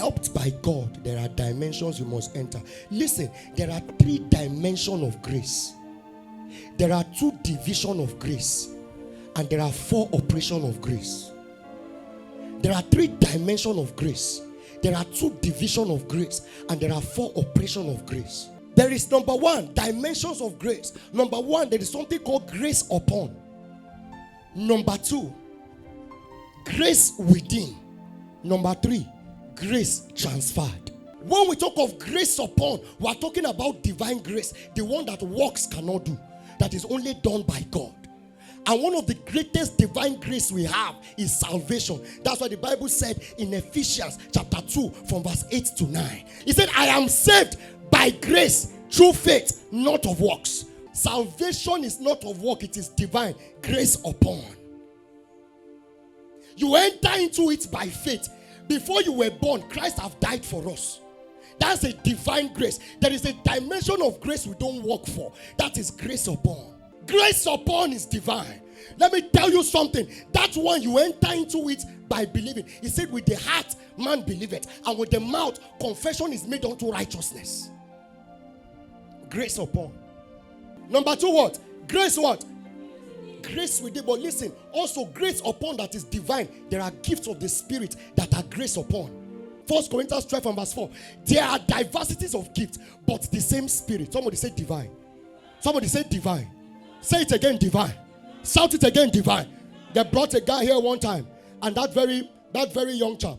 helped by God, there are dimensions you must enter. Listen, there are 3 dimensions of grace. There are 2 divisions of grace. And there are 4 operations of grace. There are 3 dimensions of grace. There are 2 divisions of grace. And there are 4 operations of grace. There is number 1, dimensions of grace. Number 1, there is something called grace upon. Number 2, grace within. Number 3, grace transferred. When we talk of grace upon, we are talking about divine grace, the one that works cannot do, that is only done by God. And one of the greatest divine grace we have is salvation. That's why the Bible said in Ephesians chapter 2 from verse 8 to 9. It said, I am saved by grace through faith, not of works. Salvation is not of work, it is divine grace upon. You enter into it by faith. Before you were born, Christ have died for us. That's a divine grace. There is a dimension of grace we don't work for. That is grace upon. Grace upon is divine. Let me tell you something. That one you enter into it by believing. He said with the heart man believeth, and with the mouth confession is made unto righteousness. Grace upon. Number 2, what? Grace what? Grace within. But listen, also grace upon that is divine. There are gifts of the Spirit that are grace upon. 1 Corinthians 12 and verse 4. There are diversities of gifts, but the same Spirit. Somebody say divine. Somebody say divine. Say it again, divine. Shout it again, divine. They brought a guy here one time, and that very young chap,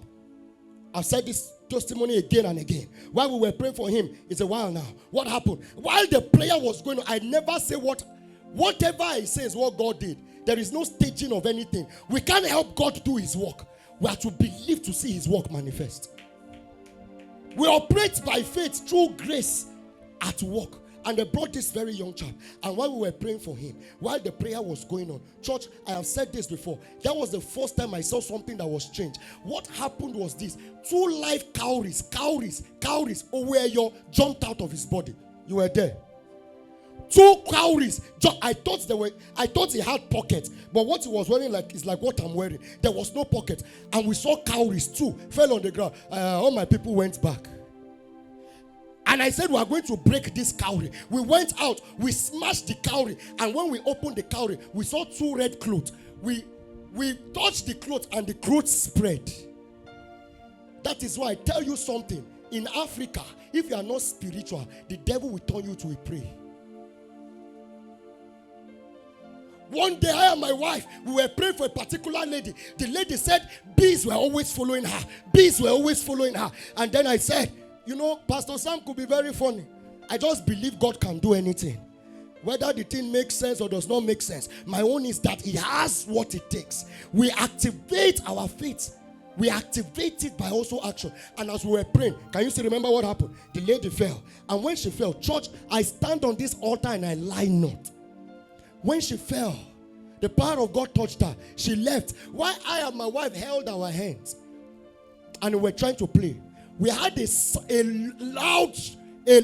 I've said this testimony again and again. While we were praying for him, it's a while now. What happened? While the prayer was going on, I never say whatever I say is what God did. There is no staging of anything. We can't help God do his work. We have to believe to see his work manifest. We operate by faith through grace at work. And they brought this very young chap. And while we were praying for him, while the prayer was going on, church, I have said this before. That was the first time I saw something that was changed. What happened was this. 2 live cowries, jumped out of his body. You were there. 2 cowries. I thought he had pockets, but what he was wearing is like what I'm wearing. There was no pocket, and we saw cowries too fell on the ground. All my people went back, and I said we are going to break this cowrie. We went out, we smashed the cowrie, and when we opened the cowrie, we saw 2 red clothes. We touched the clothes, and the clothes spread. That is why I tell you something. In Africa, if you are not spiritual, the devil will turn you to a prey. One day, I and my wife, we were praying for a particular lady. The lady said, bees were always following her. Bees were always following her. And then I said, you know, Pastor Sam could be very funny. I just believe God can do anything. Whether the thing makes sense or does not make sense. My own is that he has what it takes. We activate our faith. We activate it by also action. And as we were praying, can you still remember what happened? The lady fell. And when she fell, church, I stand on this altar and I lie not. When she fell, the power of God touched her. She left. While I and my wife held our hands and we were trying to play. We had a loud,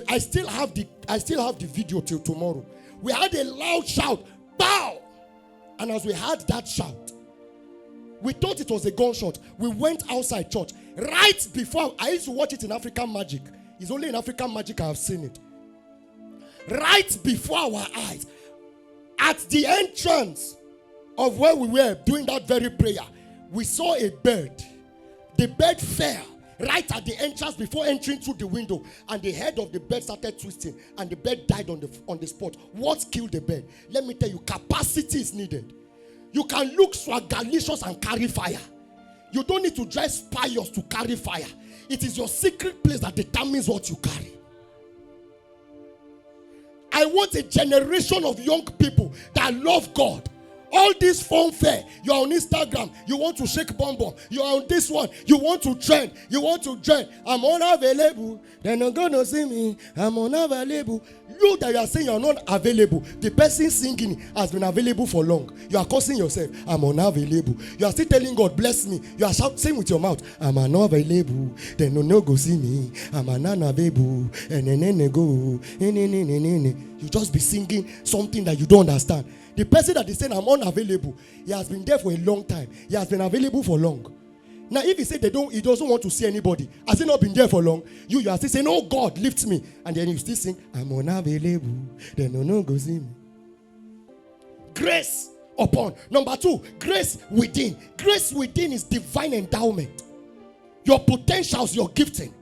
I still have the video till tomorrow. We had a loud shout, pow! And as we had that shout, we thought it was a gunshot. We went outside church. Right before, I used to watch it in African Magic. It's only in African Magic I have seen it. Right before our eyes, at the entrance of where we were doing that very prayer, we saw a bird. The bird fell right at the entrance before entering through the window, and the head of the bird started twisting, and the bird died on the spot. What killed the bird? Let me tell you, capacity is needed. You can look swagalicious and carry fire. You don't need to dress pious to carry fire. It is your secret place that determines what you carry. I want a generation of young people that love God. All this fanfare, you're on Instagram, you want to shake bum bum, you're on this one, you want to trend, I'm unavailable, they're not gonna see me, I'm unavailable. You that you are saying you're not available, the person singing has been available for long. You are cursing yourself, I'm unavailable. You are still telling God, bless me. You are saying with your mouth, I'm unavailable, they no go see me, I'm unavailable, and go. You just be singing something that you don't understand. The person that is saying I'm unavailable, he has been there for a long time. He has been available for long. Now, if he said he doesn't want to see anybody, has he not been there for long? You are still saying, oh God, lift me. And then you still sing, I'm unavailable. Then no go see me. Grace upon. Number 2, grace within. Grace within is divine endowment. Your potentials, your gifting.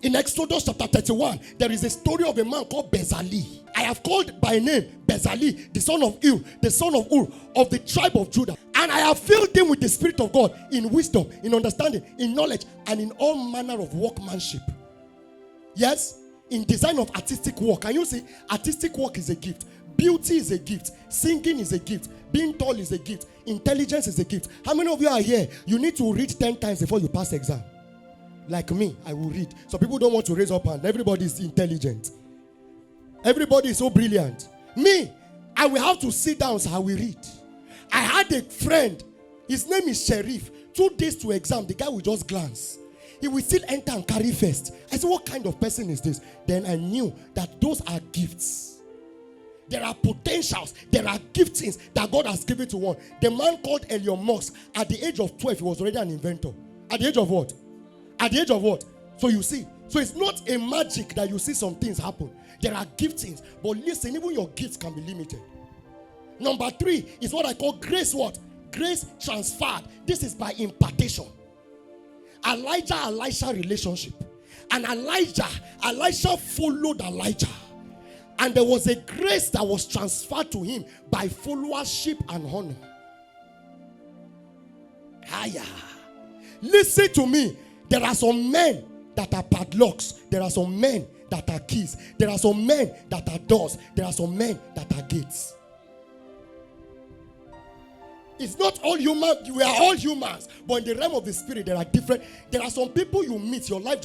In Exodus chapter 31, there is a story of a man called Bezalel. I have called by name Bezalel, the son of Ur, of the tribe of Judah. And I have filled him with the Spirit of God in wisdom, in understanding, in knowledge, and in all manner of workmanship. Yes, in design of artistic work. Can you see? Artistic work is a gift. Beauty is a gift. Singing is a gift. Being tall is a gift. Intelligence is a gift. How many of you are here? You need to read 10 times before you pass the exam. Like me, I will read. So people don't want to raise up hand. Everybody is intelligent. Everybody is so brilliant. Me, I will have to sit down so I will read. I had a friend. His name is Sheriff. 2 days to exam, the guy will just glance. He will still enter and carry first. I said, what kind of person is this? Then I knew that those are gifts. There are potentials. There are giftings that God has given to one. The man called Elon Musk, at the age of 12, he was already an inventor. At the age of what? At the age of what? So you see. So it's not a magic that you see some things happen. There are giftings. But listen, even your gifts can be limited. Number 3 is what I call grace what? Grace transferred. This is by impartation. Elijah-Elisha relationship. And Elisha followed Elijah. And there was a grace that was transferred to him by followership and honor. Higher. Listen to me. There are some men that are padlocks. There are some men that are keys. There are some men that are doors. There are some men that are gates. It's not all human. We are all humans. But in the realm of the spirit, there are different. There are some people you meet. Your life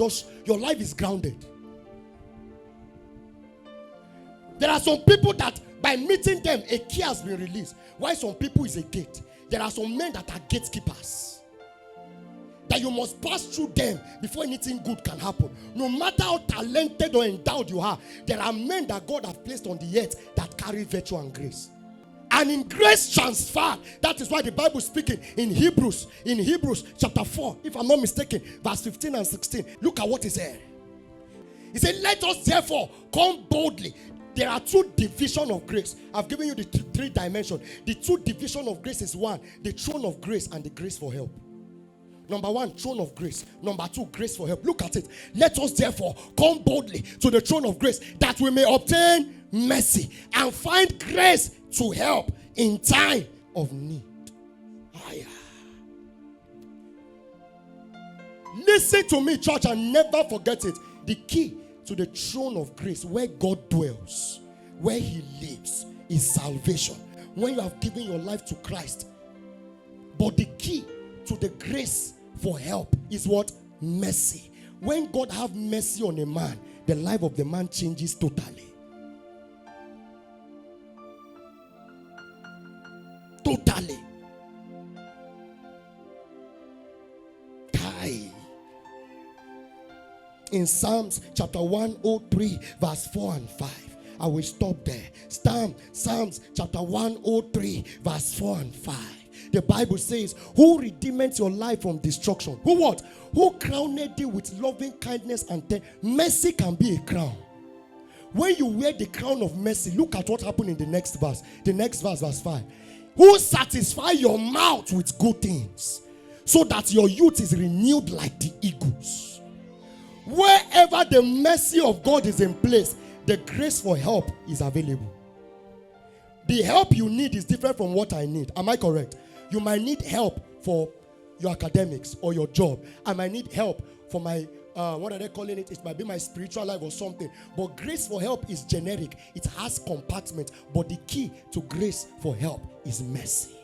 is grounded. There are some people that by meeting them, a key has been released. Why some people is a gate. There are some men that are gatekeepers. That you must pass through them before anything good can happen. No matter how talented or endowed you are, there are men that God has placed on the earth that carry virtue and grace. And in grace transfer, that is why the Bible is speaking in Hebrews chapter 4, if I'm not mistaken, verse 15 and 16. Look at what he said. He said, let us therefore come boldly. There are 2 divisions of grace. I've given you the 3 dimensions. The 2 divisions of grace is 1, the throne of grace and the grace for help. Number 1, throne of grace. Number 2, grace for help. Look at it. Let us therefore come boldly to the throne of grace that we may obtain mercy and find grace to help in time of need. Listen to me, church, and never forget it. The key to the throne of grace, where God dwells, where he lives, is salvation. When you have given your life to Christ. But the key to the grace for help is what? Mercy. When God have mercy on a man, the life of the man changes totally. Totally. In Psalms chapter 103 verse 4 and 5. I will stop there. Psalms chapter 103 verse 4 and 5. The Bible says, who redeemeth your life from destruction? Who what? Who crowned thee with loving kindness and mercy can be a crown. When you wear the crown of mercy, look at what happened in the next verse. The next verse, verse 5. Who satisfy your mouth with good things, so that your youth is renewed like the eagles. Wherever the mercy of God is in place, the grace for help is available. The help you need is different from what I need. Am I correct? You might need help for your academics or your job. I might need help for my, what are they calling it? It might be my spiritual life or something. But grace for help is generic. It has compartments. But the key to grace for help is mercy.